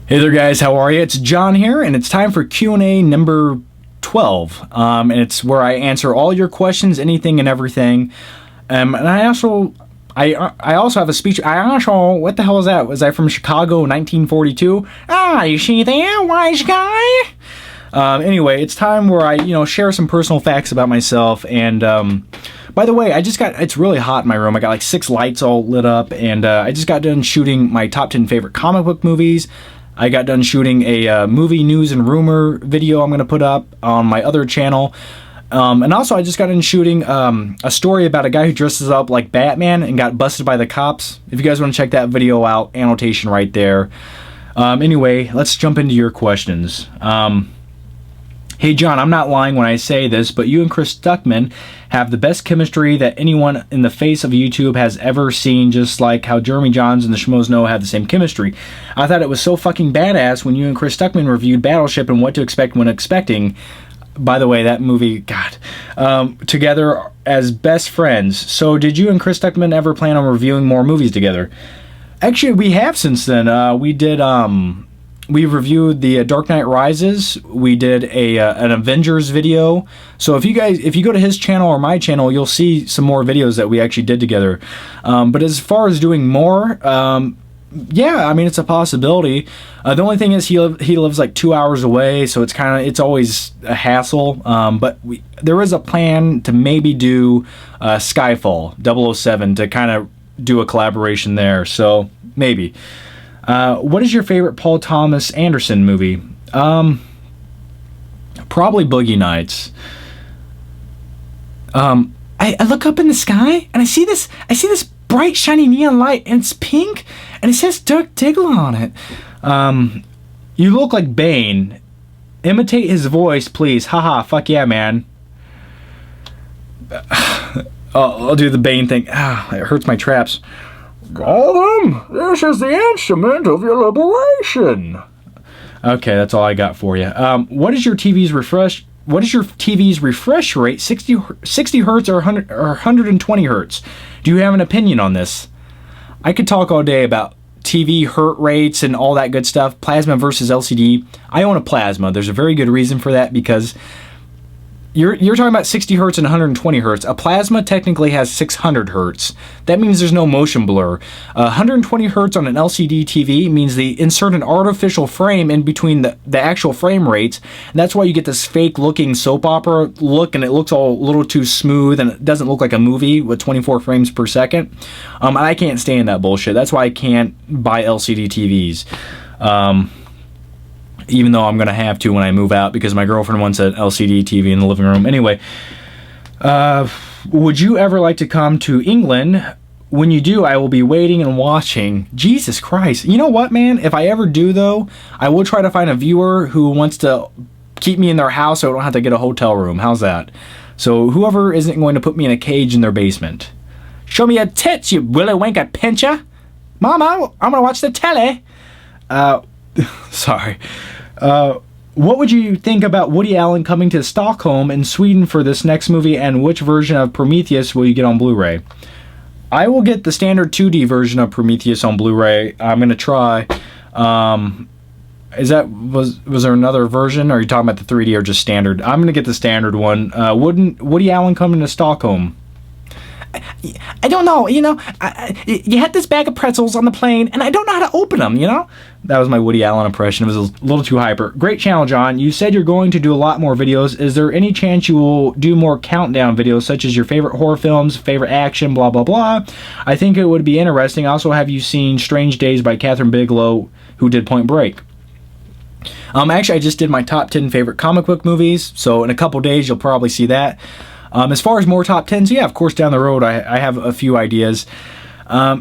Hey there guys, how are you? It's John here, and it's time for Q&A number 12. And it's where I answer all your questions, anything and everything. And I also have a speech. What the hell is that? Was I from Chicago, 1942? You see there, wise guy? Anyway, it's time where I, share some personal facts about myself. And, by the way, it's really hot in my room. I got like 6 lights all lit up, and I just got done shooting my top 10 favorite comic book movies. I got done shooting a movie news and rumor video I'm going to put up on my other channel. And also, I just got done shooting a story about a guy who dresses up like Batman and got busted by the cops. If you guys want to check that video out, annotation right there. Anyway, let's jump into your questions. Hey John, I'm not lying when I say this, but you and Chris Stuckman have the best chemistry that anyone in the face of YouTube has ever seen, just like how Jeremy Johns and the Schmoes Know have the same chemistry. I thought it was so fucking badass when you and Chris Stuckman reviewed Battleship and What to Expect When Expecting. By the way, that movie, together as best friends. So did you and Chris Stuckman ever plan on reviewing more movies together? Actually, we have since then. We reviewed the Dark Knight Rises. We did an Avengers video. So if you go to his channel or my channel, you'll see some more videos that we actually did together. But as far as doing more, yeah, I mean, it's a possibility. The only thing is he lives like 2 hours away, so it's always a hassle. But there is a plan to maybe do Skyfall 007 to kind of do a collaboration there. So maybe. What is your favorite Paul Thomas Anderson movie? Probably Boogie Nights. I look up in the sky and I see this bright shiny neon light, and it's pink and it says Dirk Diggler on it. You look like Bane. Imitate his voice, please. Haha, fuck yeah, man. I'll do the Bane thing. It hurts my traps. Gollum, this is the instrument of your liberation. Okay, that's all I got for you. What is your TV's refresh rate? 60 hertz or 120 hertz? Do you have an opinion on this? I could talk all day about TV hertz rates and all that good stuff. Plasma versus LCD. I own a plasma. There's a very good reason for that, because You're talking about 60 hertz and 120 hertz. A plasma technically has 600 hertz. That means there's no motion blur. 120 hertz on an LCD TV means they insert an artificial frame in between the actual frame rates, and that's why you get this fake looking soap opera look, and it looks all a little too smooth, and it doesn't look like a movie with 24 frames per second. I can't stand that bullshit. That's why I can't buy LCD TVs. Even though I'm going to have to when I move out, because my girlfriend wants an LCD TV in the living room. Anyway, would you ever like to come to England? When you do, I will be waiting and watching. Jesus Christ. You know what, man? If I ever do, though, I will try to find a viewer who wants to keep me in their house so I don't have to get a hotel room. How's that? So whoever isn't going to put me in a cage in their basement. Show me your tits, you willy winker pincher. Mama, I'm going to watch the telly. Sorry. What would you think about Woody Allen coming to Stockholm in Sweden for this next movie, and which version of Prometheus will you get on Blu-ray? I will get the standard 2D version of Prometheus on Blu-ray. I'm going to try. Was there another version, or are you talking about the 3D or just standard? I'm going to get the standard one. Wouldn't Woody Allen coming to Stockholm? I don't know, you had this bag of pretzels on the plane, and I don't know how to open them, That was my Woody Allen impression. It was a little too hyper. Great channel, John. You said you're going to do a lot more videos. Is there any chance you will do more countdown videos, such as your favorite horror films, favorite action, blah, blah, blah? I think it would be interesting. Also, have you seen Strange Days by Catherine Bigelow, who did Point Break? Actually, I just did my top 10 favorite comic book movies, so in a couple days, you'll probably see that. As far as more top 10s, yeah, of course, down the road, I have a few ideas.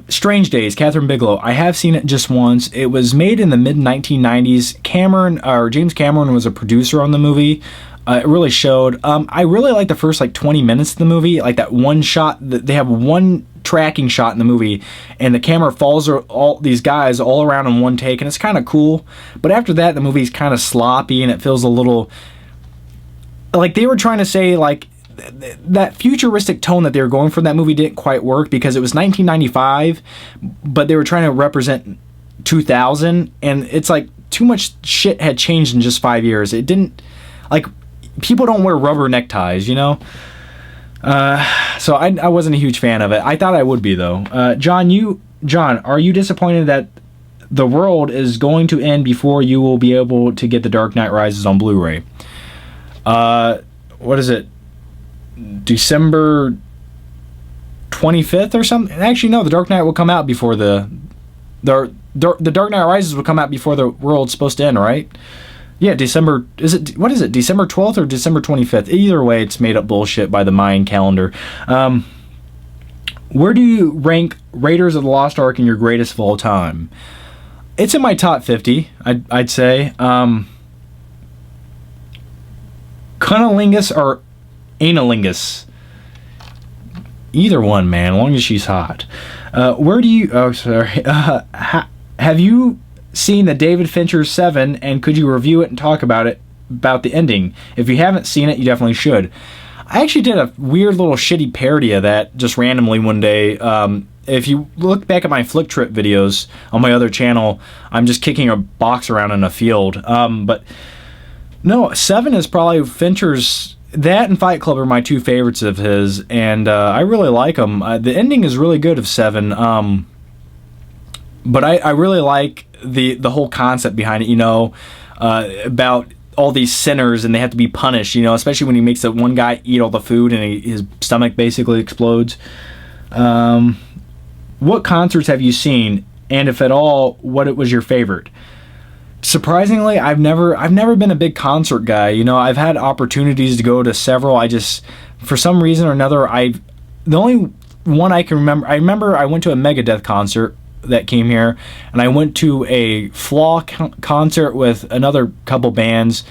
Strange Days, Catherine Bigelow. I have seen it just once. It was made in the mid-1990s. James Cameron was a producer on the movie. It really showed. I really like the first, 20 minutes of the movie. Like that one shot, they have one tracking shot in the movie, and the camera follows all these guys all around in one take, and it's kind of cool. But after that, the movie's kind of sloppy, and it feels a little like they were trying to say, that futuristic tone that they were going for in that movie didn't quite work, because it was 1995, but they were trying to represent 2000, and it's like too much shit had changed in just 5 years. It didn't, like, people don't wear rubber neckties, you know? So I wasn't a huge fan of it. I thought I would be, though. John, are you disappointed that the world is going to end before you will be able to get The Dark Knight Rises on Blu-ray? What is it? December 25th or something? Actually, no, The Dark Knight will come out before the Dark Knight Rises will come out before the world's supposed to end, right? Yeah, December, what is it, December 12th or December 25th? Either way, it's made up bullshit by the Mayan calendar. Where do you rank Raiders of the Lost Ark in your greatest of all time? It's in my top 50, I'd say. Cunnilingus or Analingus? Either one, man, as long as she's hot. Where do you... Oh, sorry. Have you seen the David Fincher 7, and could you review it and talk about the ending? If you haven't seen it, you definitely should. I actually did a weird little shitty parody of that just randomly one day. If you look back at my Flick Trip videos on my other channel, I'm just kicking a box around in a field. But no, 7 is probably Fincher's... That and Fight Club are my two favorites of his, and I really like them. The ending is really good of 7, but I really like the whole concept behind it, you know, about all these sinners and they have to be punished, you know, especially when he makes that one guy eat all the food and his stomach basically explodes. What concerts have you seen, and if at all, what was your favorite? Surprisingly, I've never been a big concert guy. You know, I've had opportunities to go to several. I just, for some reason or another, the only one I can remember, I went to a Megadeth concert that came here, and I went to a Flaw concert with another couple bands.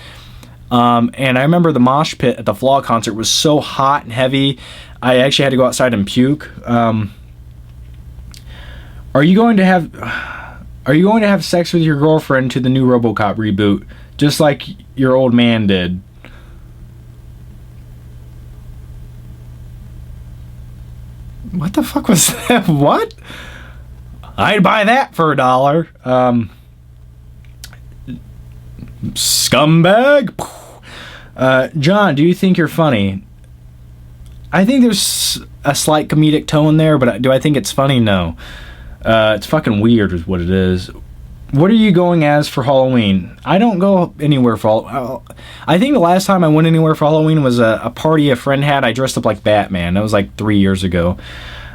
And I remember the mosh pit at the Flaw concert was so hot and heavy, I actually had to go outside and puke. Are you going to have sex with your girlfriend to the new RoboCop reboot, just like your old man did? What the fuck was that? What? I'd buy that for $1. Scumbag. John, do you think you're funny? I think there's a slight comedic tone there, but do I think it's funny? No. It's fucking weird is what it is. What are you going as for Halloween? I don't go anywhere for Halloween. I think the last time I went anywhere for Halloween was a party a friend had. I dressed up like Batman. That was like 3 years ago.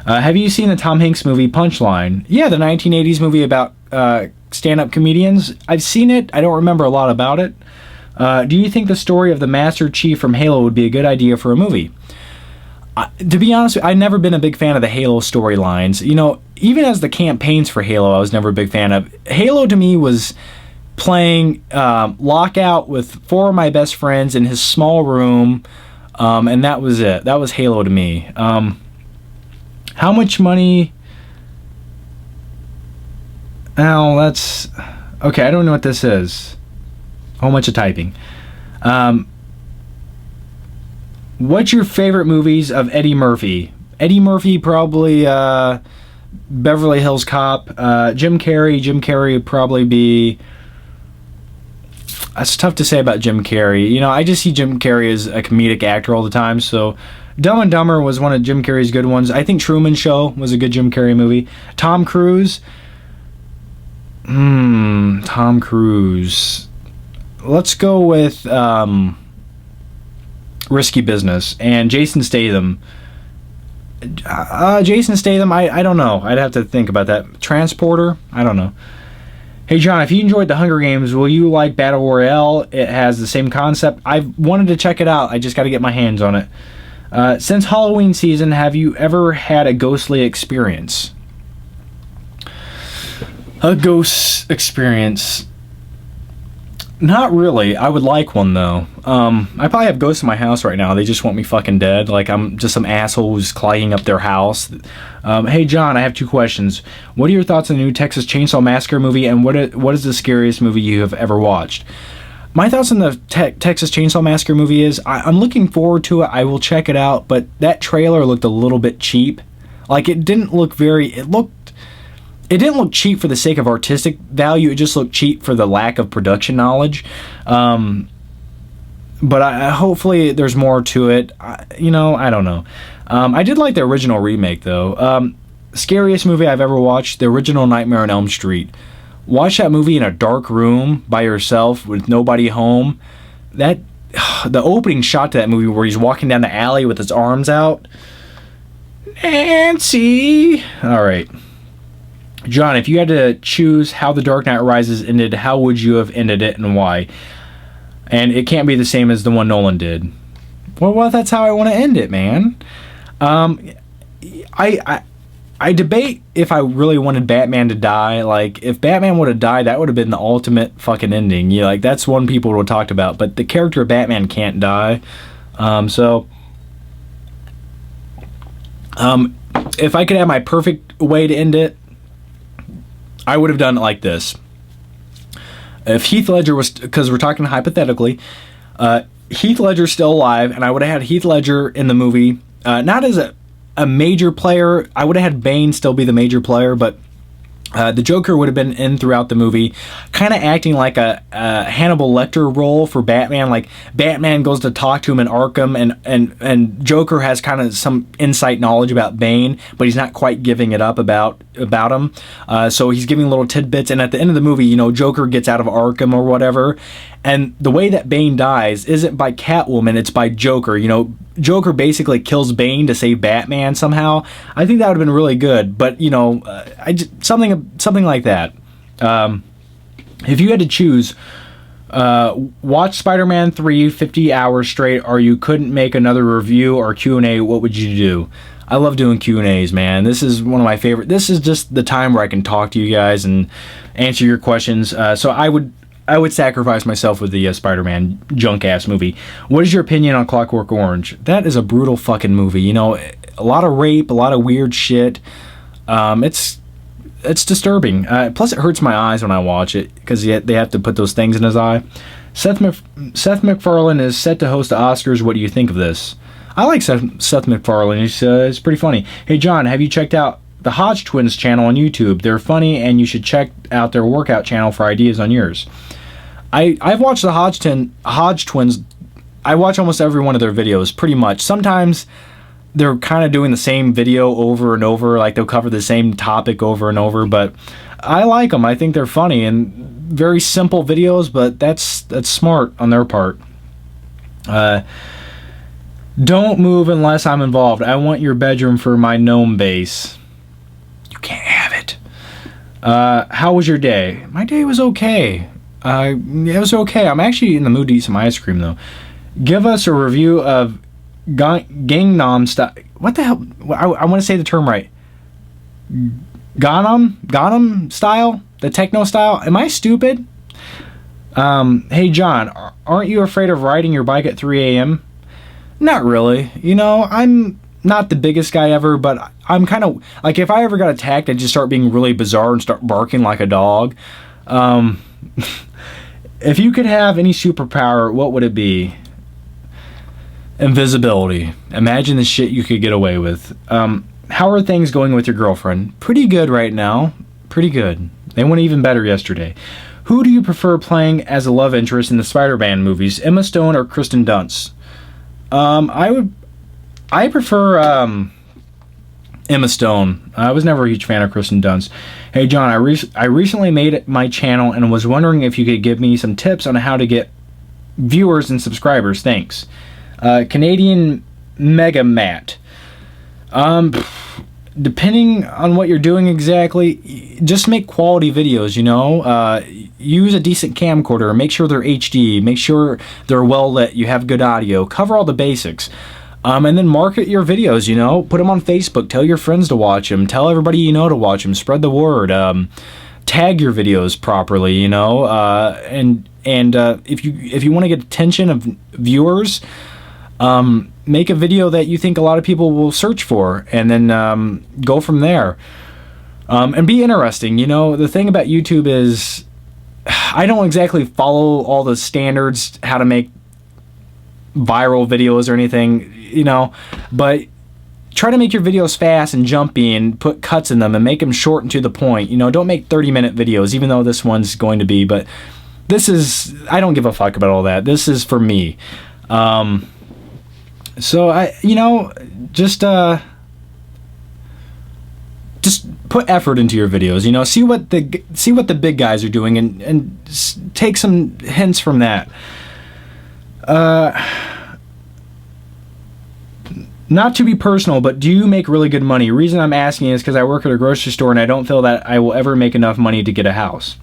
Have you seen the Tom Hanks movie Punchline? Yeah, the 1980s movie about stand-up comedians. I've seen it. I don't remember a lot about it. Do you think the story of the Master Chief from Halo would be a good idea for a movie? To be honest, I've never been a big fan of the Halo storylines. You know, even as the campaigns for Halo, I was never a big fan of. Halo to me was playing Lockout with 4 of my best friends in his small room, and that was it. That was Halo to me. How much money... Oh, that's... Okay, I don't know what this is. A whole bunch of typing. What's your favorite movies of Eddie Murphy? Eddie Murphy, probably Beverly Hills Cop. Jim Carrey would probably be... It's tough to say about Jim Carrey. You know, I just see Jim Carrey as a comedic actor all the time, so... Dumb and Dumber was one of Jim Carrey's good ones. I think Truman Show was a good Jim Carrey movie. Tom Cruise... Tom Cruise... Let's go with... Risky Business. And Jason Statham. Jason Statham, I don't know. I'd have to think about that. Transporter? I don't know. Hey John, if you enjoyed the Hunger Games, will you like Battle Royale? It has the same concept. I've wanted to check it out. I just got to get my hands on it. Since Halloween season, have you ever had a ghostly experience? A ghost experience... Not really. I would like one, though. I probably have ghosts in my house right now. They just want me fucking dead. Like, I'm just some asshole who's clogging up their house. Hey, John, I have 2 questions. What are your thoughts on the new Texas Chainsaw Massacre movie, and what is the scariest movie you have ever watched? My thoughts on the Texas Chainsaw Massacre movie is, I'm looking forward to it. I will check it out, but that trailer looked a little bit cheap. Like, it didn't look very... it didn't look cheap for the sake of artistic value. It just looked cheap for the lack of production knowledge. But hopefully there's more to it. I don't know. I did like the original remake, though. Scariest movie I've ever watched, the original Nightmare on Elm Street. Watch that movie in a dark room by yourself with nobody home. The opening shot to that movie where he's walking down the alley with his arms out. Nancy! Alright. John, if you had to choose how The Dark Knight Rises ended, how would you have ended it and why? And it can't be the same as the one Nolan did. Well, that's how I want to end it, man. I debate if I really wanted Batman to die. Like, if Batman would have died, that would have been the ultimate fucking ending. Yeah, like, that's one people would have talked about. But the character of Batman can't die. If I could have my perfect way to end it, I would have done it like this. If Heath Ledger was, because we're talking hypothetically, Heath Ledger's still alive, and I would have had Heath Ledger in the movie, not as a major player. I would have had Bane still be the major player, but the Joker would have been in throughout the movie, kind of acting like a Hannibal Lecter role for Batman. Like, Batman goes to talk to him in Arkham, and Joker has kind of some insight knowledge about Bane, but he's not quite giving it up about him. So he's giving little tidbits, and at the end of the movie, Joker gets out of Arkham or whatever, and the way that Bane dies isn't by Catwoman, it's by Joker. Joker basically kills Bane to save Batman somehow. I think that would have been really good, but something like that. If you had to choose, watch Spider-Man 3 50 hours straight, or you couldn't make another review or Q&A, what would you do? I love doing Q&As, man. This is one of my favorite. This is just the time where I can talk to you guys and answer your questions. So I would sacrifice myself with the Spider-Man junk-ass movie. What is your opinion on Clockwork Orange? That is a brutal fucking movie. A lot of rape, a lot of weird shit. It's disturbing. Plus, it hurts my eyes when I watch it, because they have to put those things in his eye. Seth MacFarlane is set to host the Oscars. What do you think of this? I like Seth MacFarlane. He's pretty funny. Hey, John, have you checked out the Hodge Twins channel on YouTube? They're funny, and you should check out their workout channel for ideas on yours. I've watched the Hodge Twins. I watch almost every one of their videos, pretty much. Sometimes they're kind of doing the same video over and over, like they'll cover the same topic over and over, but I like them. I think they're funny and very simple videos, but that's smart on their part. Don't move unless I'm involved. I want your bedroom for my gnome base. You can't have it. How was your day? My day was okay. It was okay. I'm actually in the mood to eat some ice cream, though. Give us a review of Gangnam Style. What the hell? I want to say the term right. Gangnam Style? The techno style? Am I stupid? Hey, John, aren't you afraid of riding your bike at 3 a.m.? Not really. I'm not the biggest guy ever, but I'm kind of like, if I ever got attacked, I'd just start being really bizarre and start barking like a dog. If you could have any superpower, what would it be? Invisibility. Imagine the shit you could get away with. How are things going with your girlfriend? Pretty good right now. Pretty good. They went even better yesterday. Who do you prefer playing as a love interest in the Spider-Man movies, Emma Stone or Kristen Dunst? I prefer Emma Stone. I was never a huge fan of Kristen Dunst. Hey, John, I recently made my channel and was wondering if you could give me some tips on how to get viewers and subscribers. Thanks. Canadian Mega Matt. Depending on what you're doing exactly, just make quality videos, use a decent camcorder, make sure they're HD, make sure they're well lit, you have good audio, cover all the basics. And then market your videos, put them on Facebook, tell your friends to watch them, tell everybody you know to watch them, spread the word, tag your videos properly, and if you want to get attention of viewers, make a video that you think a lot of people will search for, and then go from there. And be interesting. The thing about YouTube is I don't exactly follow all the standards how to make viral videos or anything, but try to make your videos fast and jumpy and put cuts in them and make them short and to the point. You know, don't make 30-minute videos, even though this one's going to be, but this is, I don't give a fuck about all that. This is for me. So I, you know, just put effort into your videos, you know, see what the big guys are doing and take some hints from that. Not to be personal, but do you make really good money? The reason I'm asking is because I work at a grocery store and I don't feel that I will ever make enough money to get a house.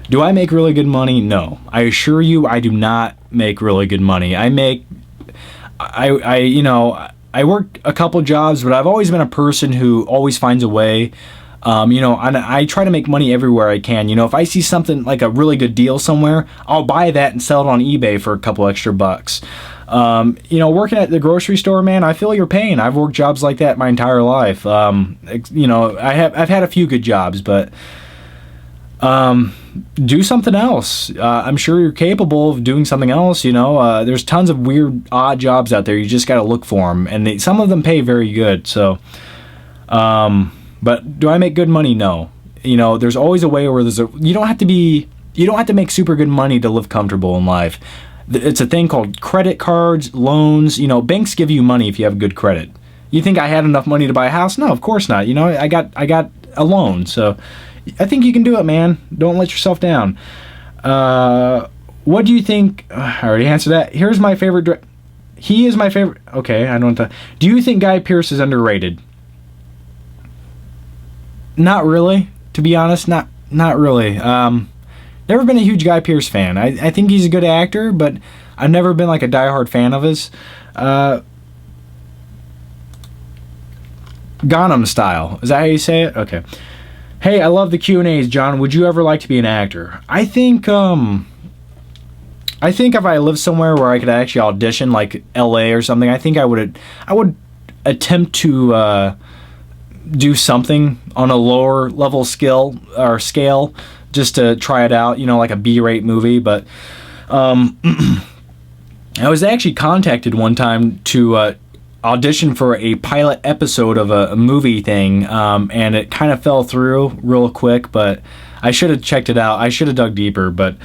Do I make really good money? No. I assure you I do not make really good money. I work a couple jobs, but I've always been a person who always finds a way. You know, and I try to make money everywhere I can. You know, if I see something like a really good deal somewhere, I'll buy that and sell it on eBay for a couple extra bucks. You know, working at the grocery store, man, I feel your pain. I've worked jobs like that my entire life. You know, I've had a few good jobs, but do something else. I'm sure you're capable of doing something else. You know, there's tons of weird, odd jobs out there. You just got to look for them, and some of them pay very good. So, but do I make good money? No. You know, there's always a way where you don't have to make super good money to live comfortable in life. It's a thing called credit cards, loans. You know, banks give you money if you have good credit. You think I had enough money to buy a house? No, of course not. You know, I got a loan, so I think you can do it, man. Don't let yourself down. What do you think? I already answered that. Here's my favorite. He is my favorite. Okay, I don't. Do you think Guy Pearce is underrated? Not really, to be honest. Not really. Never been a huge Guy Pearce fan. I think he's a good actor, but I've never been like a diehard fan of his. Gangnam Style. Is that how you say it? Okay. Hey, I love the Q&As, John. Would you ever like to be an actor? I think if I lived somewhere where I could actually audition, like LA or something, I think I would attempt to do something on a lower level scale just to try it out, you know, like a B-rate movie. But I was actually contacted one time to audition for a pilot episode of a movie thing, and it kind of fell through real quick, but I should have checked it out. I should have dug deeper. But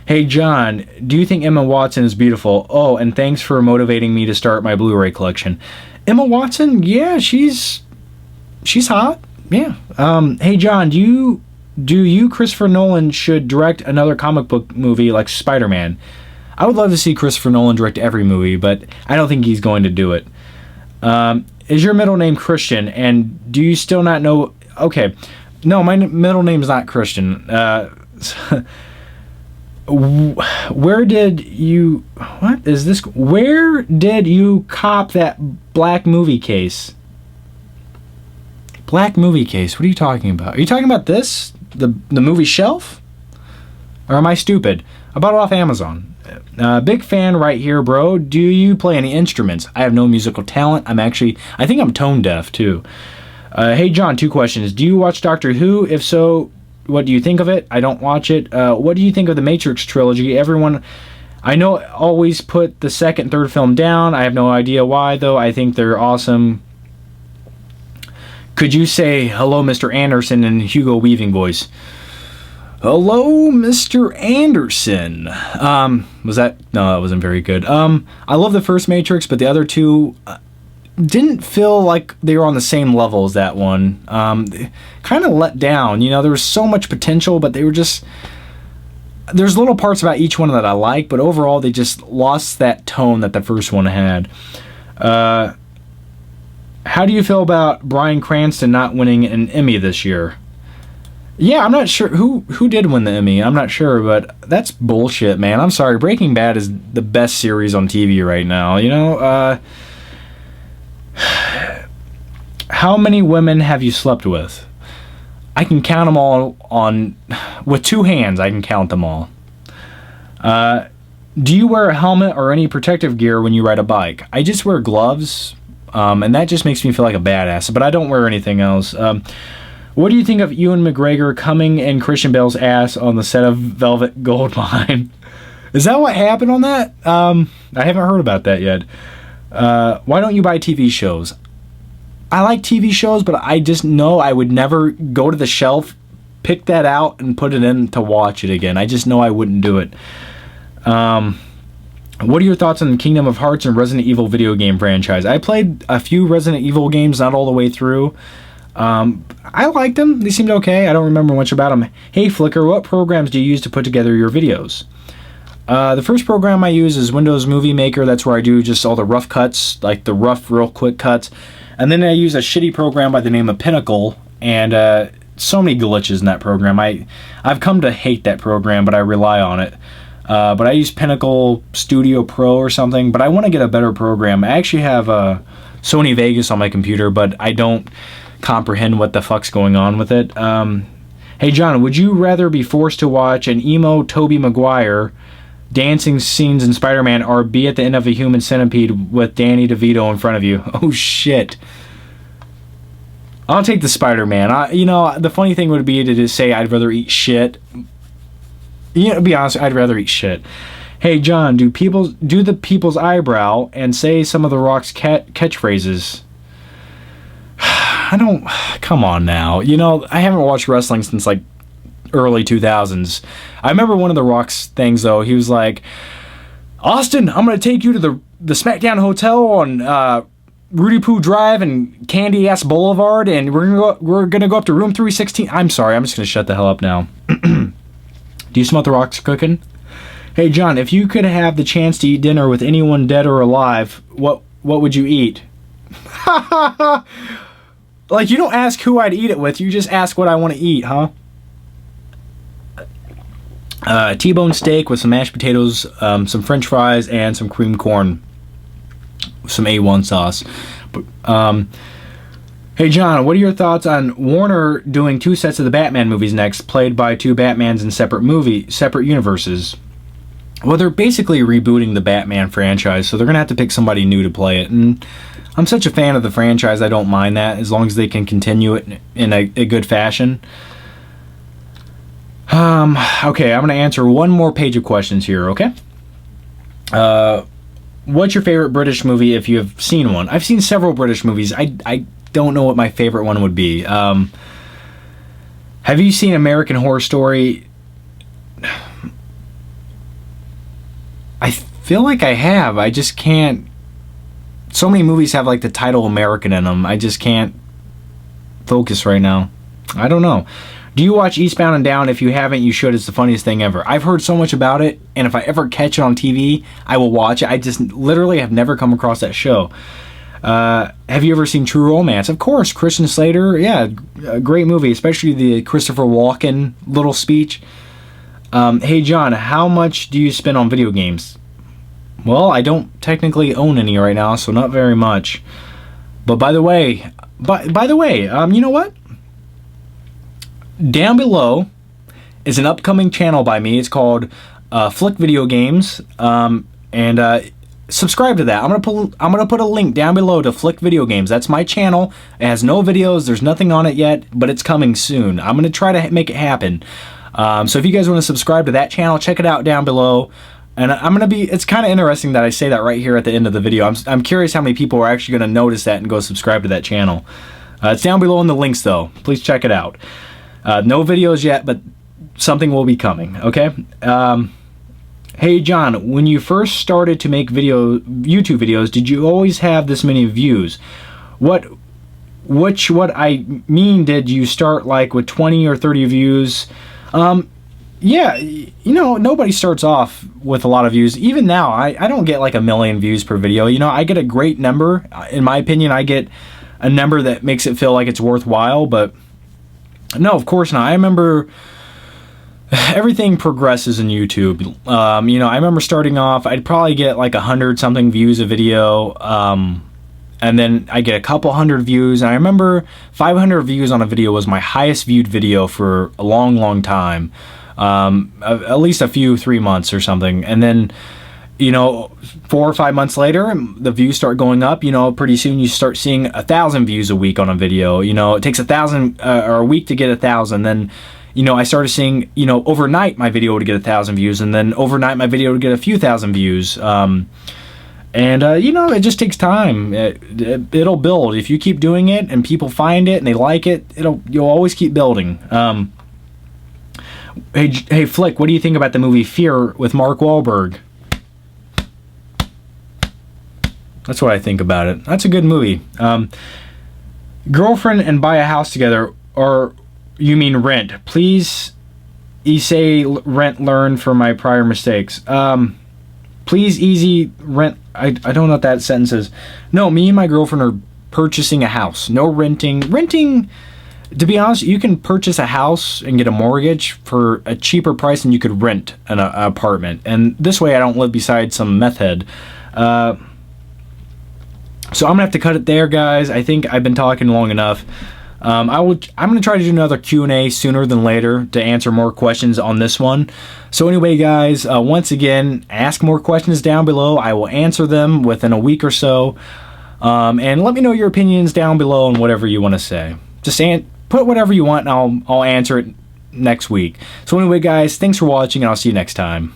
hey, John, do you think Emma Watson is beautiful? Oh, and thanks for motivating me to start my Blu-ray collection. Emma Watson, yeah, she's hot. Yeah. Hey, John, do you Christopher Nolan should direct another comic book movie like Spider-Man? I would love to see Christopher Nolan direct every movie, but I don't think he's going to do it. Is your middle name Christian, and do you still not know? Okay, no, my middle name is not Christian. Where did you cop that black movie case? Black movie case, what are you talking about? Are you talking about this? The movie Shelf? Or am I stupid? I bought it off Amazon. Big fan right here, bro. Do you play any instruments? I have no musical talent. I think I'm tone deaf too. Hey John, 2 questions. Do you watch Doctor Who? If so, what do you think of it? I don't watch it. What do you think of the Matrix trilogy? Everyone I know always put the second, third film down. I have no idea why though. I think they're awesome. Could you say hello, Mr. Anderson, in Hugo Weaving voice? Hello, Mr. Anderson. Was that? No, that wasn't very good. I love the first Matrix, but the other two didn't feel like they were on the same level as that one. Kind of let down. You know, there was so much potential, but they were just... There's little parts about each one that I like, but overall they just lost that tone that the first one had. How do you feel about Bryan Cranston not winning an Emmy this year? Yeah, I'm not sure who did win the Emmy. I'm not sure, but that's bullshit, man. I'm sorry. Breaking Bad is the best series on TV right now. You know, how many women have you slept with? I can count them all with 2 hands. I can count them all. Do you wear a helmet or any protective gear when you ride a bike? I just wear gloves. And that just makes me feel like a badass, but I don't wear anything else. What do you think of Ewan McGregor coming in Christian Bale's ass on the set of Velvet Goldmine? Is that what happened on that? I haven't heard about that yet. Why don't you buy TV shows? I like TV shows, but I just know I would never go to the shelf, pick that out, and put it in to watch it again. I just know I wouldn't do it. What are your thoughts on the Kingdom of Hearts and Resident Evil video game franchise? I played a few Resident Evil games, not all the way through. I liked them. They seemed okay. I don't remember much about them. Hey, Flickr, what programs do you use to put together your videos? The first program I use is Windows Movie Maker. That's where I do just all the rough cuts, like the rough, real quick cuts. And then I use a shitty program by the name of Pinnacle, and so many glitches in that program. I've come to hate that program, but I rely on it. But I use Pinnacle Studio Pro or something, but I want to get a better program. I actually have Sony Vegas on my computer, but I don't comprehend what the fuck's going on with it. Hey John, would you rather be forced to watch an emo Tobey Maguire dancing scenes in Spider-Man or be at the end of a Human Centipede with Danny DeVito in front of you? Oh shit. I'll take the Spider-Man. You know, the funny thing would be to just say I'd rather eat shit. You know, to be honest, I'd rather eat shit. Hey John, do the people's eyebrow and say some of the Rock's catchphrases? I don't. Come on now. You know, I haven't watched wrestling since like early 2000s. I remember one of the Rock's things though. He was like, "Austin, I'm gonna take you to the SmackDown Hotel on Rudy Poo Drive and Candy Ass Boulevard, and we're gonna go up to room 316." I'm sorry. I'm just gonna shut the hell up now. Do you smell what the Rock's cooking? Hey John, if you could have the chance to eat dinner with anyone dead or alive, what would you eat? Like, you don't ask who I'd eat it with, you just ask what I want to eat, huh? T-bone steak with some mashed potatoes, some french fries, and some cream corn. Some A1 sauce. Hey John, what are your thoughts on Warner doing 2 sets of the Batman movies next, played by 2 Batmans in separate universes? Well, they're basically rebooting the Batman franchise, so they're going to have to pick somebody new to play it. And I'm such a fan of the franchise, I don't mind that, as long as they can continue it in a good fashion. Okay, I'm going to answer one more page of questions here, okay? What's your favorite British movie if you have seen one? I've seen several British movies. I don't know what my favorite one would be. Have you seen American Horror Story? I feel like I have. I just can't. So many movies have like the title American in them. I just can't focus right now. I don't know. Do you watch Eastbound and Down? If you haven't, you should. It's the funniest thing ever. I've heard so much about it, and if I ever catch it on TV, I will watch it. I just literally have never come across that show. Have you ever seen True Romance? Of course, Christian Slater. Yeah, a great movie, especially the Christopher Walken little speech. Hey John, how much do you spend on video games? Well, I don't technically own any right now, so not very much. But by the way, you know what? Down below is an upcoming channel by me. It's called Flick Video Games, and subscribe to that. I'm gonna put a link down below to Flick Video Games. That's my channel. It has no videos. There's nothing on it yet, but it's coming soon. I'm gonna try to make it happen. So if you guys want to subscribe to that channel, check it out down below. And it's kind of interesting that I say that right here at the end of the video. I'm curious how many people are actually going to notice that and go subscribe to that channel. It's down below in the links though. Please check it out. No videos yet, but something will be coming, okay? Hey John, when you first started to make YouTube videos, did you always have this many views? What I mean, did you start like with 20 or 30 views? Yeah, you know, nobody starts off with a lot of views. Even now, I don't get like 1 million views per video. You know, I get a great number. In my opinion, I get a number that makes it feel like it's worthwhile, but no, of course not. I remember everything progresses in YouTube. You know, I remember starting off, I'd probably get like 100 something views a video, and then I get a couple hundred views. And I remember 500 views on a video was my highest viewed video for a long, long time. At least 3 months or something. And then, you know, 4 or 5 months later, the views start going up. You know, pretty soon you start seeing 1,000 views a week on a video. You know, it takes 1,000 or a week to get 1,000. Then, you know, I started seeing, you know, overnight my video would get 1,000 views, and then overnight my video would get a few thousand views. And you know, it just takes time. It'll build if you keep doing it, and people find it and they like it. You'll always keep building. Hey, Flick, what do you think about the movie Fear with Mark Wahlberg? That's what I think about it. That's a good movie. Girlfriend and buy a house together, or you mean rent? Please, you say rent. Learn from my prior mistakes. Please, easy rent. I don't know what that sentence is. No, me and my girlfriend are purchasing a house. No renting. Renting, to be honest, you can purchase a house and get a mortgage for a cheaper price than you could rent an apartment. And this way I don't live beside some meth head. So I'm gonna have to cut it there, guys. I think I've been talking long enough. I'm gonna try to do another Q&A sooner than later to answer more questions on this one. So anyway, guys, once again, ask more questions down below. I will answer them within a week or so. And let me know your opinions down below on whatever you want to say. Just put whatever you want, and I'll answer it next week. So anyway, guys, thanks for watching, and I'll see you next time.